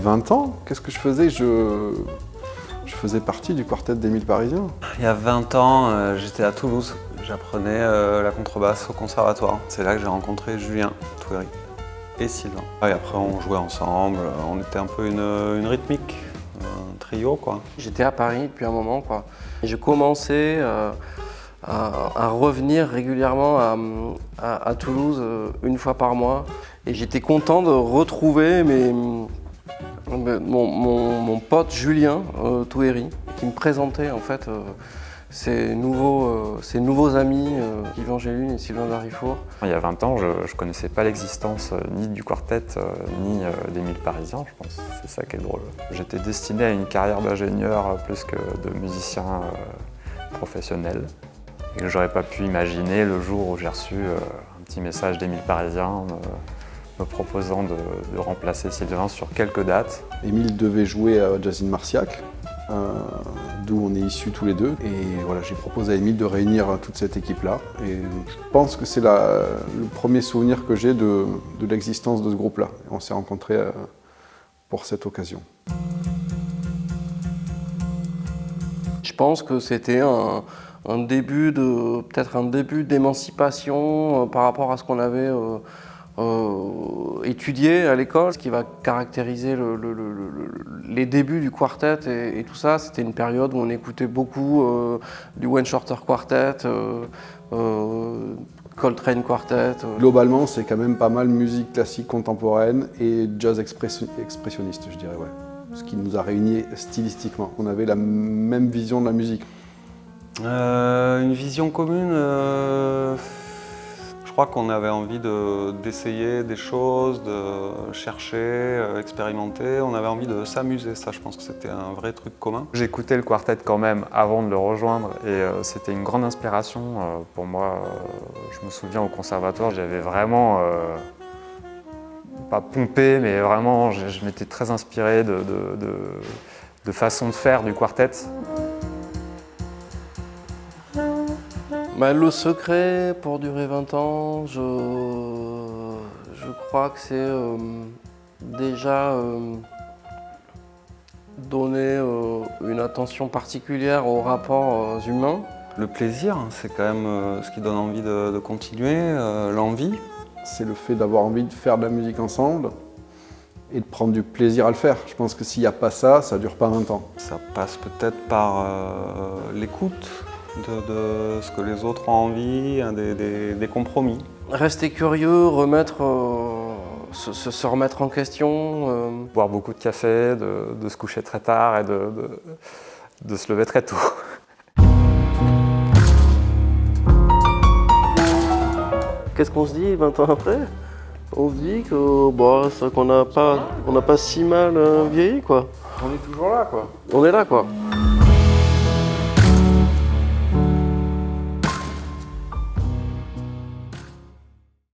20 ans, qu'est-ce que je faisais? Je faisais partie du quartet d'Émile Parisien. Il y a 20 ans, j'étais à Toulouse. J'apprenais la contrebasse au conservatoire. C'est là que j'ai rencontré Julien Touéry et Sylvain. Et après, on jouait ensemble. On était un peu une rythmique, un trio, quoi. J'étais à Paris depuis un moment, quoi. J'ai commencé à revenir régulièrement à Toulouse une fois par mois. Et j'étais content de retrouver mon pote Julien Touéry, qui me présentait en fait ses nouveaux amis, Yvan Gélugne et Sylvain Darifour. Il y a 20 ans, je ne connaissais pas l'existence ni du quartet, ni d'Émile Parisien, je pense. C'est ça qui est drôle. J'étais destiné à une carrière d'ingénieur plus que de musicien professionnel. Et que j'aurais pas pu imaginer le jour où j'ai reçu un petit message d'Émile Parisien me proposant de remplacer Sylvain sur quelques dates. Émile devait jouer à Jazz in Marciac, d'où on est issus tous les deux. Et voilà, j'ai proposé à Émile de réunir toute cette équipe-là. Et je pense que c'est le premier souvenir que j'ai de l'existence de ce groupe-là. On s'est rencontrés pour cette occasion. Je pense que c'était peut-être un début d'émancipation par rapport à ce qu'on avait étudié à l'école. Ce qui va caractériser les débuts du quartet et tout ça, c'était une période où on écoutait beaucoup du Wayne Shorter Quartet, Coltrane Quartet. Globalement, c'est quand même pas mal musique classique contemporaine et jazz expressionniste, je dirais, ouais. Ce qui nous a réunis stylistiquement. On avait la même vision de la musique. Une vision commune, je crois qu'on avait envie d'essayer des choses, de chercher, expérimenter. On avait envie de s'amuser, ça je pense que c'était un vrai truc commun. J'écoutais le quartet quand même avant de le rejoindre et c'était une grande inspiration pour moi. Je me souviens au conservatoire, j'avais vraiment, pas pompé, mais vraiment je m'étais très inspiré de façon de faire du quartet. Le secret pour durer 20 ans, je crois que c'est déjà donner une attention particulière aux rapports humains. Le plaisir, c'est quand même ce qui donne envie de continuer, l'envie. C'est le fait d'avoir envie de faire de la musique ensemble et de prendre du plaisir à le faire. Je pense que s'il n'y a pas ça, ça ne dure pas 20 ans. Ça passe peut-être par l'écoute de ce que les autres ont envie, des compromis. Rester curieux, se remettre en question. Boire beaucoup de café, de se coucher très tard et de se lever très tôt. Qu'est-ce qu'on se dit 20 ans après? On se dit que qu'on n'a pas si mal vieilli, quoi. On est toujours là, quoi. On est là, quoi.